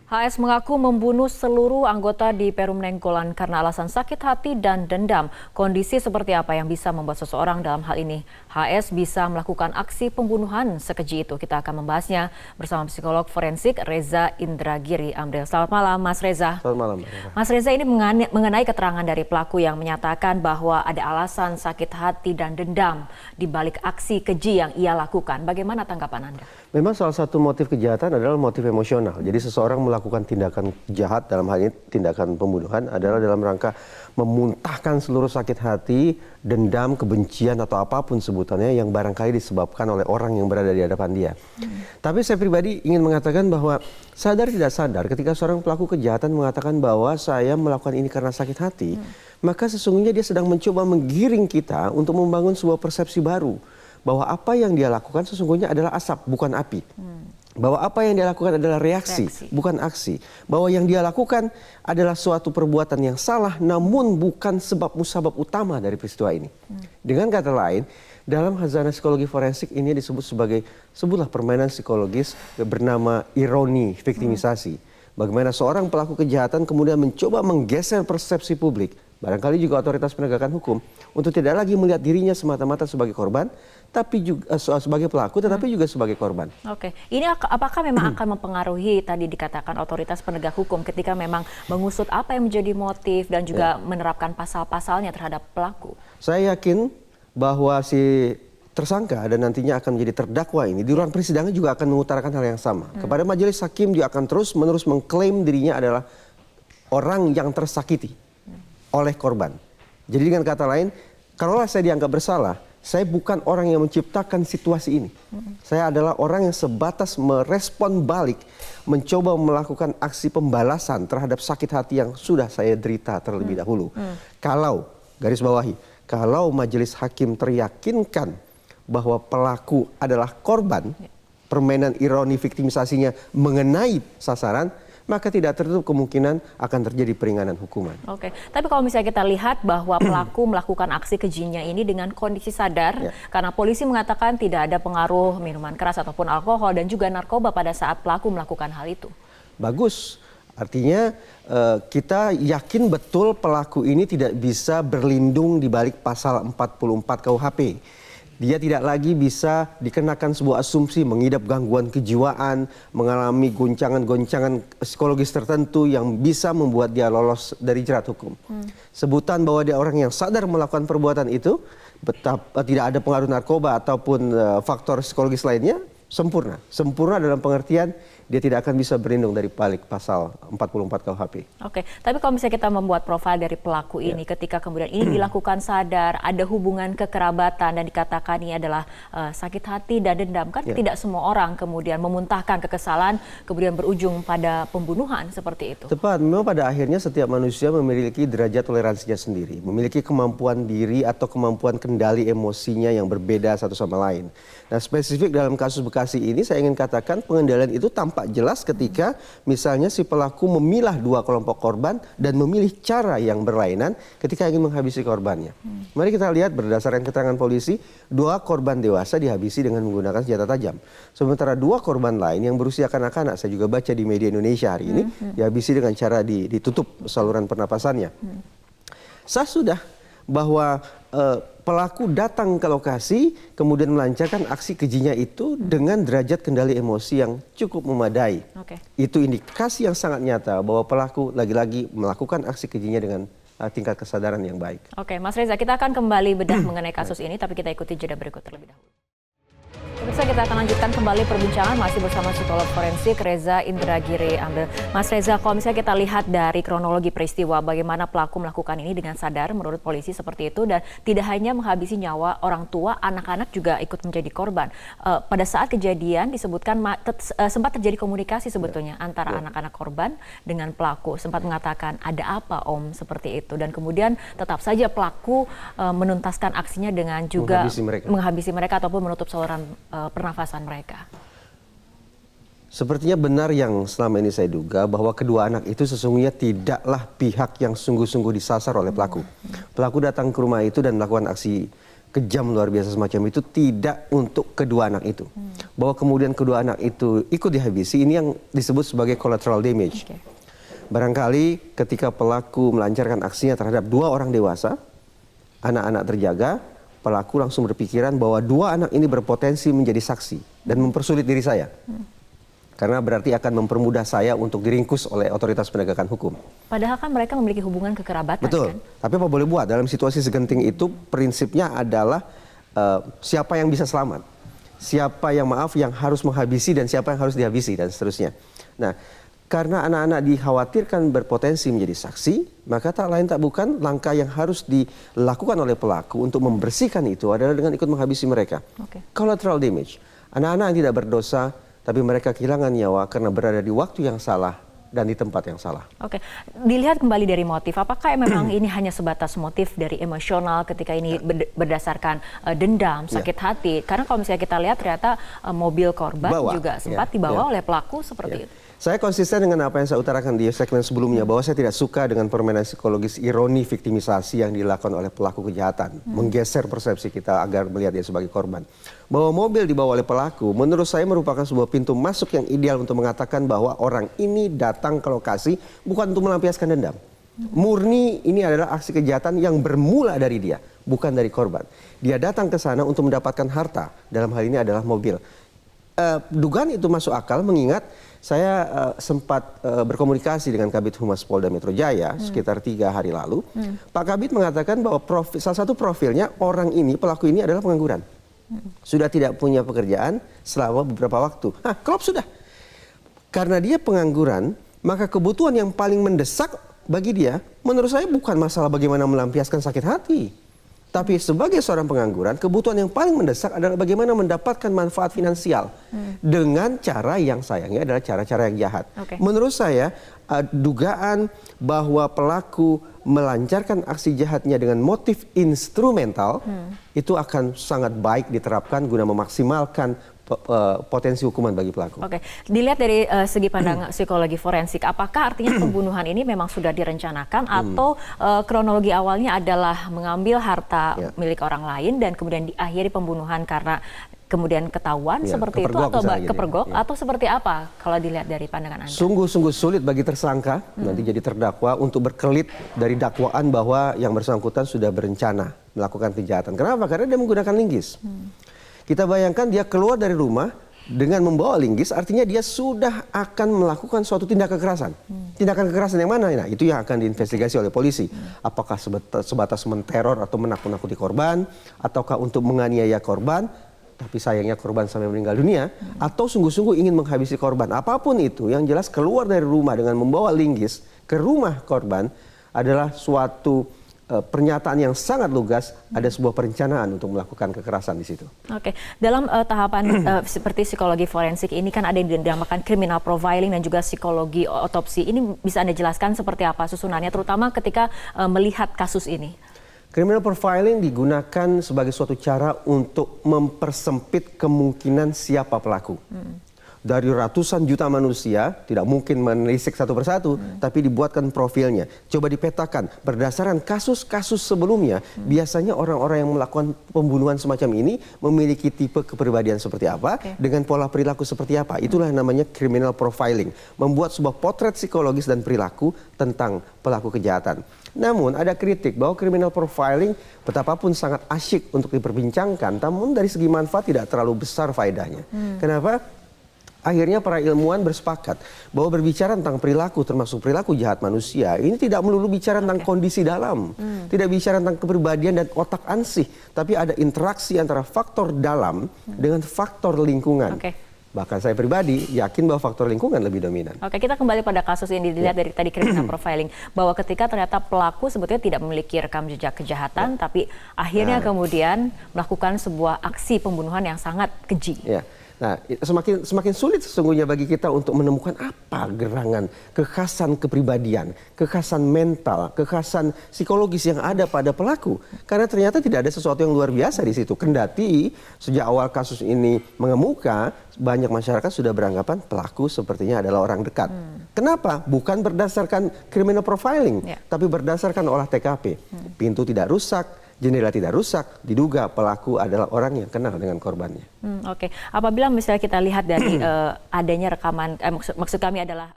HS mengaku membunuh seluruh anggota di Perum Nainggolan karena alasan sakit hati dan dendam. Kondisi seperti apa yang bisa membuat seseorang dalam hal ini HS bisa melakukan aksi pembunuhan sekeji itu? Kita akan membahasnya bersama psikolog forensik Reza Indragiri Amril. Selamat malam Mas Reza. Selamat malam. Mas Reza, ini mengenai keterangan dari pelaku yang menyatakan bahwa ada alasan sakit hati dan dendam di balik aksi keji yang ia lakukan. Bagaimana tanggapan Anda? Memang salah satu motif kejahatan adalah motif emosional. Jadi seseorang melakukan tindakan jahat, dalam hal ini tindakan pembunuhan, adalah dalam rangka memuntahkan seluruh sakit hati, dendam, kebencian atau apapun sebutannya yang barangkali disebabkan oleh orang yang berada di hadapan dia. Tapi saya pribadi ingin mengatakan bahwa sadar tidak sadar ketika seorang pelaku kejahatan mengatakan bahwa saya melakukan ini karena sakit hati, maka sesungguhnya dia sedang mencoba menggiring kita untuk membangun sebuah persepsi baru. Bahwa apa yang dia lakukan sesungguhnya adalah asap, bukan api. Bahwa apa yang dia lakukan adalah reaksi, bukan aksi. Bahwa yang dia lakukan adalah suatu perbuatan yang salah, namun bukan sebab musabab utama dari peristiwa ini. Dengan kata lain, dalam khazanah psikologi forensik ini disebut sebagai sebuah permainan psikologis bernama ironi viktimisasi. Bagaimana seorang pelaku kejahatan kemudian mencoba menggeser persepsi publik, barangkali juga otoritas penegakan hukum, untuk tidak lagi melihat dirinya semata-mata sebagai korban, tapi juga sebagai pelaku, tetapi juga sebagai korban. Oke, ini apakah memang akan mempengaruhi tadi dikatakan otoritas penegak hukum ketika memang mengusut apa yang menjadi motif dan juga menerapkan pasal-pasalnya terhadap pelaku? Saya yakin bahwa si tersangka dan nantinya akan menjadi terdakwa ini di ruang persidangan juga akan mengutarakan hal yang sama. Kepada majelis hakim dia akan terus-menerus mengklaim dirinya adalah orang yang tersakiti oleh korban. Jadi dengan kata lain, kalaulah saya dianggap bersalah, saya bukan orang yang menciptakan situasi ini. Saya adalah orang yang sebatas merespon balik, mencoba melakukan aksi pembalasan terhadap sakit hati yang sudah saya derita terlebih dahulu. Kalau, garis bawahi, kalau majelis hakim teryakinkan bahwa pelaku adalah korban, permainan ironi viktimisasinya mengenai sasaran, maka tidak tertutup kemungkinan akan terjadi peringanan hukuman. Oke, tapi kalau misalnya kita lihat bahwa pelaku melakukan aksi kejinya ini dengan kondisi sadar, karena polisi mengatakan tidak ada pengaruh minuman keras ataupun alkohol dan juga narkoba pada saat pelaku melakukan hal itu. Bagus, artinya kita yakin betul pelaku ini tidak bisa berlindung di balik pasal 44 KUHP. Dia tidak lagi bisa dikenakan sebuah asumsi mengidap gangguan kejiwaan, mengalami goncangan-goncangan psikologis tertentu yang bisa membuat dia lolos dari jerat hukum. Sebutan bahwa dia orang yang sadar melakukan perbuatan itu, tidak ada pengaruh narkoba ataupun faktor psikologis lainnya, sempurna. Sempurna dalam pengertian dia tidak akan bisa berlindung dari balik pasal 44 KUHP. Oke, tapi kalau misalnya kita membuat profil dari pelaku ini, ketika kemudian ini dilakukan sadar, ada hubungan kekerabatan dan dikatakan ini adalah sakit hati dan dendam, kan tidak semua orang kemudian memuntahkan kekesalan, kemudian berujung pada pembunuhan seperti itu. Tepat, memang pada akhirnya setiap manusia memiliki derajat toleransinya sendiri, memiliki kemampuan diri atau kemampuan kendali emosinya yang berbeda satu sama lain. Nah, spesifik dalam kasus Bekasi ini saya ingin katakan pengendalian itu tampak jelas ketika misalnya si pelaku memilah dua kelompok korban dan memilih cara yang berlainan ketika ingin menghabisi korbannya. Mari kita lihat berdasarkan keterangan polisi, dua korban dewasa dihabisi dengan menggunakan senjata tajam. Sementara dua korban lain yang berusia kanak-kanak, saya juga baca di media Indonesia hari ini, dihabisi dengan cara ditutup saluran pernapasannya. Sah sudah bahwa pelaku datang ke lokasi kemudian melancarkan aksi kejinya itu dengan derajat kendali emosi yang cukup memadai. Itu indikasi yang sangat nyata bahwa pelaku lagi-lagi melakukan aksi kejinya dengan tingkat kesadaran yang baik. Oke, Mas Reza, kita akan kembali bedah mengenai kasus ini, tapi kita ikuti jeda berikut terlebih dahulu. Pemirsa, kita akan lanjutkan kembali perbincangan masih bersama psikolog forensik Reza Indragiri Amril. Mas Reza, kalau misalnya kita lihat dari kronologi peristiwa bagaimana pelaku melakukan ini dengan sadar menurut polisi seperti itu dan tidak hanya menghabisi nyawa orang tua, anak-anak juga ikut menjadi korban. Pada saat kejadian disebutkan sempat terjadi komunikasi sebetulnya antara anak-anak korban dengan pelaku. Sempat mengatakan ada apa om seperti itu dan kemudian tetap saja pelaku menuntaskan aksinya dengan juga menghabisi mereka ataupun menutup saluran pernafasan mereka. Sepertinya benar yang selama ini saya duga bahwa kedua anak itu sesungguhnya tidaklah pihak yang sungguh-sungguh disasar oleh pelaku. Pelaku datang ke rumah itu dan melakukan aksi kejam luar biasa semacam itu tidak untuk kedua anak itu. Bahwa kemudian kedua anak itu ikut dihabisi, ini yang disebut sebagai collateral damage. Barangkali ketika pelaku melancarkan aksinya terhadap 2 orang dewasa, anak-anak terjaga, pelaku langsung berpikiran bahwa 2 anak ini berpotensi menjadi saksi dan mempersulit diri saya. Karena berarti akan mempermudah saya untuk diringkus oleh otoritas penegakan hukum. Padahal kan mereka memiliki hubungan kekerabatan. Betul. Kan? Tapi apa boleh buat, dalam situasi segenting itu prinsipnya adalah siapa yang bisa selamat. Siapa yang yang harus menghabisi dan siapa yang harus dihabisi dan seterusnya. Nah, karena anak-anak dikhawatirkan berpotensi menjadi saksi, maka tak lain tak bukan langkah yang harus dilakukan oleh pelaku untuk membersihkan itu adalah dengan ikut menghabisi mereka. Collateral damage. Anak-anak yang tidak berdosa, tapi mereka kehilangan nyawa karena berada di waktu yang salah dan di tempat yang salah. Oke, dilihat kembali dari motif, apakah memang ini hanya sebatas motif dari emosional ketika ini berdasarkan dendam, sakit hati? Karena kalau misalnya kita lihat ternyata mobil korban juga sempat dibawa oleh pelaku seperti itu. Saya konsisten dengan apa yang saya utarakan di segmen sebelumnya, bahwa saya tidak suka dengan permainan psikologis ironi viktimisasi yang dilakukan oleh pelaku kejahatan. Menggeser persepsi kita agar melihat dia sebagai korban. Bahwa mobil dibawa oleh pelaku, menurut saya merupakan sebuah pintu masuk yang ideal untuk mengatakan bahwa orang ini datang ke lokasi bukan untuk melampiaskan dendam. Murni ini adalah aksi kejahatan yang bermula dari dia, bukan dari korban. Dia datang ke sana untuk mendapatkan harta, dalam hal ini adalah mobil. Dugaan itu masuk akal mengingat saya sempat berkomunikasi dengan Kabid Humas Polda Metro Jaya sekitar 3 hari lalu. Pak Kabid mengatakan bahwa salah satu profilnya orang ini, pelaku ini adalah pengangguran. Sudah tidak punya pekerjaan selama beberapa waktu. Klop sudah. Karena dia pengangguran, maka kebutuhan yang paling mendesak bagi dia, menurut saya bukan masalah bagaimana melampiaskan sakit hati. Tapi sebagai seorang pengangguran, kebutuhan yang paling mendesak adalah bagaimana mendapatkan manfaat finansial dengan cara yang sayangnya adalah cara-cara yang jahat. Menurut saya, dugaan bahwa pelaku melancarkan aksi jahatnya dengan motif instrumental itu akan sangat baik diterapkan guna memaksimalkan potensi hukuman bagi pelaku. Dilihat dari segi pandang psikologi forensik, apakah artinya pembunuhan ini memang sudah direncanakan atau kronologi awalnya adalah mengambil harta milik orang lain dan kemudian diakhiri pembunuhan karena kemudian ketahuan seperti itu atau kepergok atau seperti apa kalau dilihat dari pandangan Anda? Sungguh-sungguh sulit bagi tersangka nanti jadi terdakwa untuk berkelit dari dakwaan bahwa yang bersangkutan sudah berencana melakukan kejahatan. Kenapa? Karena dia menggunakan linggis. Kita bayangkan dia keluar dari rumah dengan membawa linggis, artinya dia sudah akan melakukan suatu tindak kekerasan. Tindakan kekerasan yang mana? Nah, itu yang akan diinvestigasi oleh polisi. Apakah sebatas menteror atau menakut-nakuti korban, ataukah untuk menganiaya korban, tapi sayangnya korban sampai meninggal dunia, atau sungguh-sungguh ingin menghabisi korban. Apapun itu, yang jelas keluar dari rumah dengan membawa linggis ke rumah korban adalah suatu pernyataan yang sangat lugas, ada sebuah perencanaan untuk melakukan kekerasan di situ. Dalam tahapan seperti psikologi forensik ini kan ada yang dinamakan criminal profiling dan juga psikologi otopsi. Ini bisa Anda jelaskan seperti apa susunannya, terutama ketika melihat kasus ini? Criminal profiling digunakan sebagai suatu cara untuk mempersempit kemungkinan siapa pelaku. Dari ratusan juta manusia, tidak mungkin menelisik satu persatu, tapi dibuatkan profilnya. Coba dipetakan, berdasarkan kasus-kasus sebelumnya, biasanya orang-orang yang melakukan pembunuhan semacam ini memiliki tipe kepribadian seperti apa, dengan pola perilaku seperti apa. Itulah yang namanya criminal profiling. Membuat sebuah potret psikologis dan perilaku tentang pelaku kejahatan. Namun ada kritik bahwa criminal profiling betapapun sangat asyik untuk diperbincangkan, namun dari segi manfaat tidak terlalu besar faedahnya. Kenapa? Akhirnya para ilmuwan bersepakat bahwa berbicara tentang perilaku, termasuk perilaku jahat manusia, ini tidak melulu bicara tentang kondisi dalam, tidak bicara tentang kepribadian dan otak ansih, tapi ada interaksi antara faktor dalam dengan faktor lingkungan. Bahkan saya pribadi yakin bahwa faktor lingkungan lebih dominan. Kita kembali pada kasus yang dilihat dari tadi criminal profiling, bahwa ketika ternyata pelaku sebetulnya tidak memiliki rekam jejak kejahatan, tapi akhirnya kemudian melakukan sebuah aksi pembunuhan yang sangat keji. Nah, semakin sulit sesungguhnya bagi kita untuk menemukan apa gerangan, kekhasan kepribadian, kekhasan mental, kekhasan psikologis yang ada pada pelaku. Karena ternyata tidak ada sesuatu yang luar biasa di situ. Kendati sejak awal kasus ini mengemuka, banyak masyarakat sudah beranggapan pelaku sepertinya adalah orang dekat. Kenapa? Bukan berdasarkan criminal profiling, tapi berdasarkan olah TKP. Pintu tidak rusak, jendela tidak rusak, diduga pelaku adalah orang yang kenal dengan korbannya. Oke. Apabila misalnya kita lihat dari adanya rekaman, maksud kami adalah